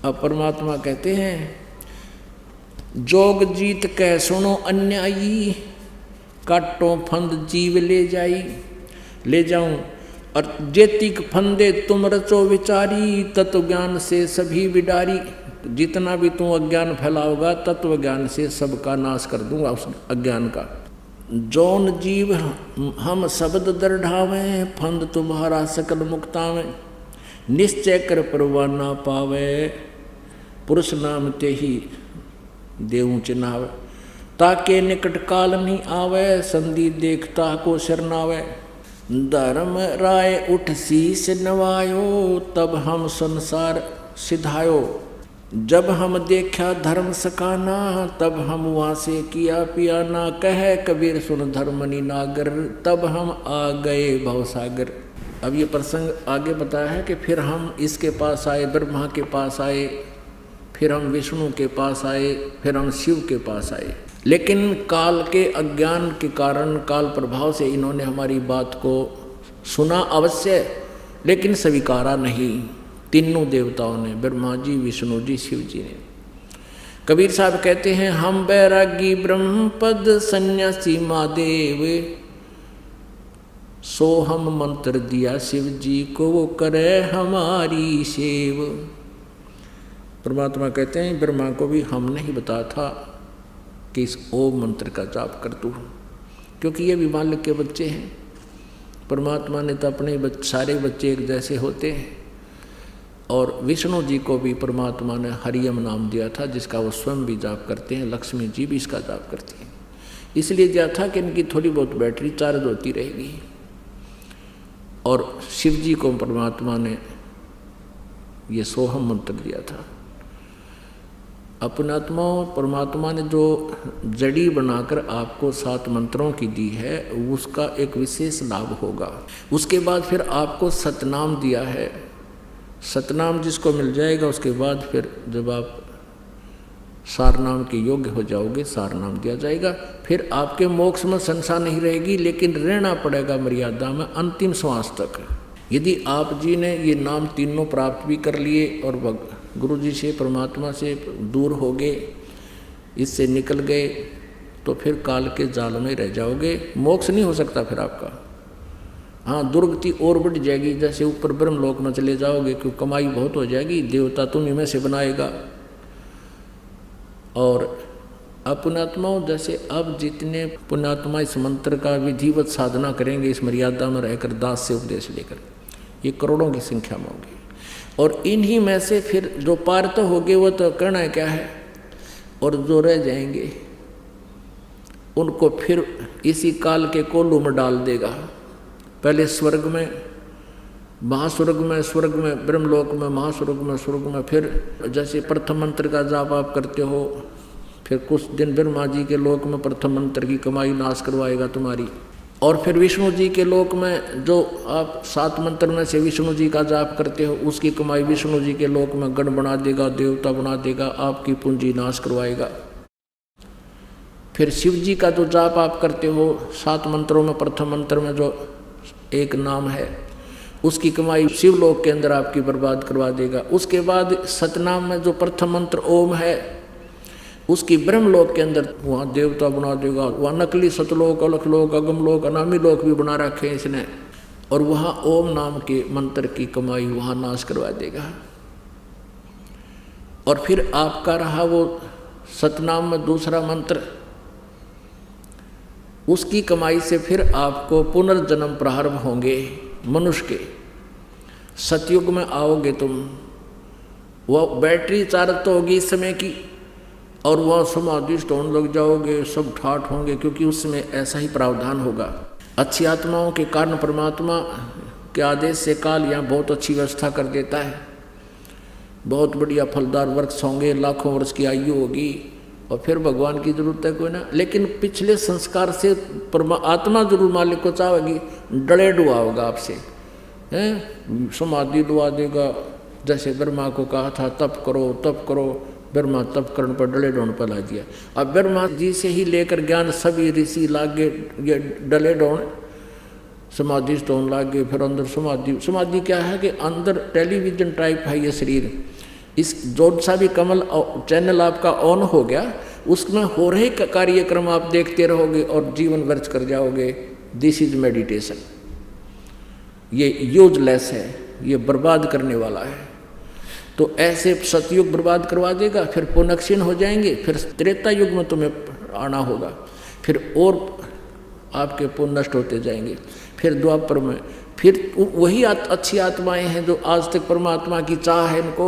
अब परमात्मा कहते हैं जोग जीत कह सुनो अन्यायी, काटो फंद जीव ले जाऊं और जेतिक फंदे तुम रचो विचारी, तत्व ज्ञान से सभी बिडारी। जितना भी तुम अज्ञान फैलाओगा तत्व ज्ञान से सबका नाश कर दूंगा उस अज्ञान का। जौन जीव हम शब्द दृढ़ावे, फंद तुम्हारा सकल मुक्तावे। निश्चय कर परवाह ना पावे, पुरुष नाम ते ही देऊं चिन्हावे। ताके निकट काल नहीं आवे, संधि देखता को शरणावे। धर्म राय उठ शीस नवायो, तब हम संसार सिधायो। जब हम देखा धर्म सकाना, तब हम वहाँ से किया पियाना। कहे कबीर सुन धर्मनि नागर, तब हम आ गए भवसागर। अब ये प्रसंग आगे बताया है कि फिर हम इसके पास आए, ब्रह्मा के पास आए, फिर हम विष्णु के पास आए, फिर हम शिव के पास आए। लेकिन काल के अज्ञान के कारण, काल प्रभाव से इन्होंने हमारी बात को सुना अवश्य, लेकिन स्वीकारा नहीं। तीनों देवताओं ने, ब्रह्मा जी, विष्णु जी, शिव जी ने। कबीर साहब कहते हैं हम बैरागी ब्रह्मपद सन्यासी महादेव, सो हम मंत्र दिया शिव जी को, वो करे हमारी सेव। परमात्मा कहते हैं ब्रह्मा को भी हमने ही बताया था कि इस ओम मंत्र का जाप कर तू, क्योंकि ये भी मालिक के बच्चे हैं। परमात्मा ने तो अपने सारे बच्चे एक जैसे होते हैं। और विष्णु जी को भी परमात्मा ने हरियम नाम दिया था, जिसका वो स्वयं भी जाप करते हैं। लक्ष्मी जी भी इसका जाप करती हैं। इसलिए दिया था कि इनकी थोड़ी बहुत बैटरी चार्ज होती रहेगी। और शिव जी को परमात्मा ने ये सोहम मंत्र दिया था। अपनात्मा परमात्मा ने जो जड़ी बनाकर आपको 7 मंत्रों की दी है, उसका एक विशेष लाभ होगा। उसके बाद फिर आपको सतनाम दिया है। सतनाम जिसको मिल जाएगा, उसके बाद फिर जब आप सारनाम के योग्य हो जाओगे, सारनाम दिया जाएगा। फिर आपके मोक्ष में संशय नहीं रहेगी, लेकिन रहना पड़ेगा मर्यादा में अंतिम श्वास तक। यदि आप जी ने ये नाम तीनों प्राप्त भी कर लिए और गुरु जी से, परमात्मा से दूर हो गए, इससे निकल गए, तो फिर काल के जाल में रह जाओगे। मोक्ष नहीं हो सकता फिर आपका। हाँ, दुर्गति और बढ़ जाएगी। जैसे ऊपर ब्रह्मलोक में चले जाओगे, क्योंकि कमाई बहुत हो जाएगी, देवता तुम्हीं में से बनाएगा। और अपुण्यात्माओं, जैसे अब जितने पुण्यात्मा इस मंत्र का विधिवत साधना करेंगे, इस मर्यादा में रहकर दास से उपदेश लेकर, ये करोड़ों की संख्या में होगी। और इन्हीं में से फिर जो पार तो होंगे वो तो करना क्या है, और जो रह जाएंगे उनको फिर इसी काल के कोलू में डाल देगा। पहले स्वर्ग में, महास्वर्ग में, स्वर्ग में, ब्रह्मलोक में, महास्वर्ग में, स्वर्ग में। फिर जैसे प्रथम मंत्र का जाप आप करते हो, फिर कुछ दिन ब्रह्मा जी के लोक में प्रथम मंत्र की कमाई नाश करवाएगा तुम्हारी। और फिर विष्णु जी के लोक में जो आप 7 मंत्र में से विष्णु जी का जाप करते हो, उसकी कमाई विष्णु जी के लोक में गण बना देगा, देवता बना देगा, आपकी पूंजी नाश करवाएगा। फिर शिव जी का जो जाप आप करते हो 7 मंत्रों में, प्रथम मंत्र में जो एक नाम है, उसकी कमाई शिवलोक के अंदर आपकी बर्बाद करवा देगा। उसके बाद सतनाम में जो प्रथम मंत्र ओम है, उसकी ब्रह्मलोक के अंदर वहाँ देवता बना देगा। वहाँ नकली सतलोक, अलखलोक, अगमलोक, अनामी लोक भी बना रखे हैं इसने, और वहाँ ओम नाम के मंत्र की कमाई वहाँ नाश करवा देगा। और फिर आपका रहा वो सतनाम में दूसरा मंत्र, उसकी कमाई से फिर आपको पुनर्जन्म प्रारंभ होंगे मनुष्य के। सतयुग में आओगे तुम, वह बैटरी चार्ज तो होगी इस समय की, और वह समाधिष्ट होने लग जाओगे, सब ठाठ होंगे, क्योंकि उसमें ऐसा ही प्रावधान होगा। अच्छी आत्माओं के कारण परमात्मा के आदेश से काल यहाँ बहुत अच्छी व्यवस्था कर देता है। बहुत बढ़िया फलदार वृक्ष होंगे, लाखों वर्ष की आयु होगी, और फिर भगवान की जरूरत है कोई ना। लेकिन पिछले संस्कार से आत्मा जरूर मालिक को चाहेगी, डले डुआ होगा आपसे, हैं, समाधि डुआ देगा। जैसे ब्रह्मा को कहा था तप करो तप करो, ब्रह्मा तप करने पर डले डोन पर ला दिया। अब ब्रह्मा जी से ही लेकर ज्ञान सभी ऋषि लागे, ये डले डोन समाधि स्टोन लागे। फिर अंदर समाधि, समाधि क्या है कि अंदर टेलीविजन टाइप है ये शरीर, इस जो सा भी कमल चैनल आपका ऑन हो गया, उसमें हो रहे कार्यक्रम आप देखते रहोगे और जीवन व्यर्थ कर जाओगे। This is meditation. ये यूजलेस है, ये बर्बाद करने वाला है। तो ऐसे सतयुग बर्बाद करवा देगा, फिर पुनः क्षीण हो जाएंगे, फिर त्रेता युग में तुम्हें आना होगा, फिर और आपके पुण्य नष्ट होते जाएंगे, फिर द्वापर में फिर वही अच्छी आत्माएं हैं जो आज तक परमात्मा की चाह है इनको,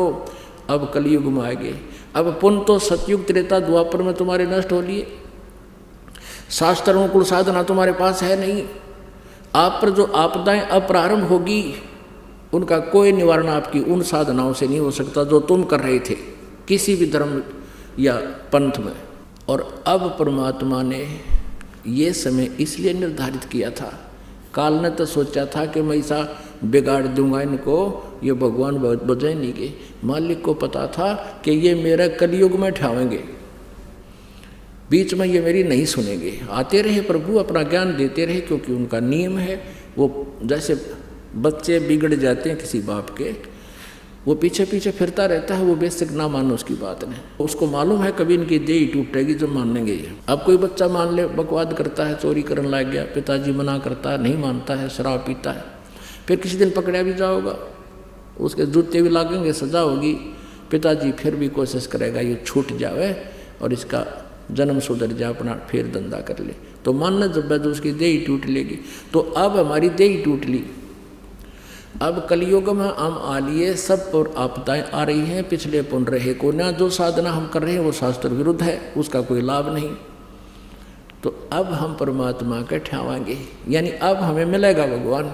अब कलयुग में आएंगे। अब पुण्य तो सतयुग त्रेता द्वापर में तुम्हारे नष्ट हो लिए। शास्त्र अनुकूल साधना तुम्हारे पास है नहीं। आप पर जो आपदाएं अब प्रारंभ होगी उनका कोई निवारण आपकी उन साधनाओं से नहीं हो सकता जो तुम कर रहे थे किसी भी धर्म या पंथ में। और अब परमात्मा ने ये समय इसलिए निर्धारित किया था, काल ने तो सोचा था कि मैं ऐसा बिगाड़ दूंगा इनको, ये भगवान बजाय नहीं गए। मालिक को पता था कि ये मेरा कलयुग में ठहावेंगे, बीच में ये मेरी नहीं सुनेंगे। आते रहे प्रभु, अपना ज्ञान देते रहे, क्योंकि उनका नियम है। वो जैसे बच्चे बिगड़ जाते हैं किसी बाप के, वो पीछे पीछे फिरता रहता है, वो बेशक ना मानो उसकी बात नहीं, उसको मालूम है कभी इनकी देह टूटेगी जब मानेंगे। अब कोई बच्चा मान ले बकवाद करता है, चोरी करने लग गया, पिताजी मना करता है, नहीं मानता है, शराब पीता है, फिर किसी दिन पकड़ा भी जाओगा, उसके जूते भी लागेंगे, सजा होगी, पिताजी फिर भी कोशिश करेगा ये छूट जावे और इसका जन्म सुधर जा, अपना फिर धंधा कर ले। तो मानना जब है तो उसकी देह टूट लेगी। तो अब हमारी देह टूट ली, अब कलयुग में हम आ लिए, सब पर आपदाएं आ रही हैं, पिछले पुण्य रहे को ना। जो साधना हम कर रहे हैं वो शास्त्र विरुद्ध है, उसका कोई लाभ नहीं। तो अब हम परमात्मा के ठहराएंगे, यानी अब हमें मिलेगा भगवान।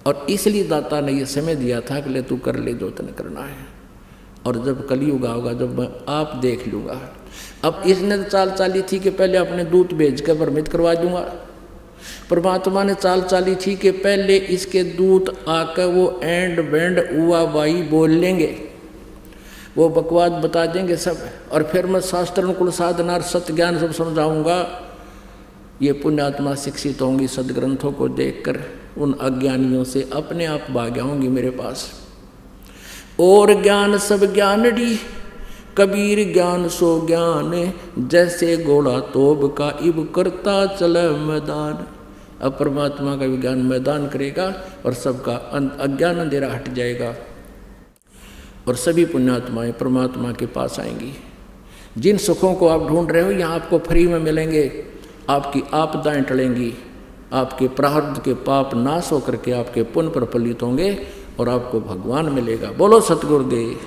और इसलिए दाता ने ये समय दिया था कि ले तू कर ले जो तने करना है, और जब कलयुग आओगा जब मैं आप देख लूँगा। अब इसने तो चाल चाली थी कि पहले अपने दूत भेज कर भ्रमित करवा दूंगा। परमात्मा ने चाल चाली थी कि पहले इसके दूत आकर वो एंड बैंड उआ वाई बोल लेंगे, वो बकवाद बता देंगे सब, और फिर मैं शास्त्र अनुकूल साधना और सत्य ज्ञान सब समझाऊंगा। ये पुण्यात्मा शिक्षित होंगी, सदग्रंथों को देखकर उन अज्ञानियों से अपने आप भाग आऊंगी मेरे पास। और ज्ञान सब ज्ञानड़ी, कबीर ज्ञान सो ज्ञान, जैसे घोड़ा तोब का इब करता चले मैदान। अब परमात्मा का विज्ञान मैदान करेगा और सबका अज्ञान अंधेरा हट जाएगा और सभी पुण्यात्माएं परमात्मा के पास आएंगी। जिन सुखों को आप ढूंढ रहे हो यहाँ आपको फ्री में मिलेंगे। आपकी आपदाएं टलेंगी, आपके प्रारब्ध के पाप नाश होकर के आपके पुण्य प्रफलित होंगे और आपको भगवान मिलेगा। बोलो सतगुरुदेव।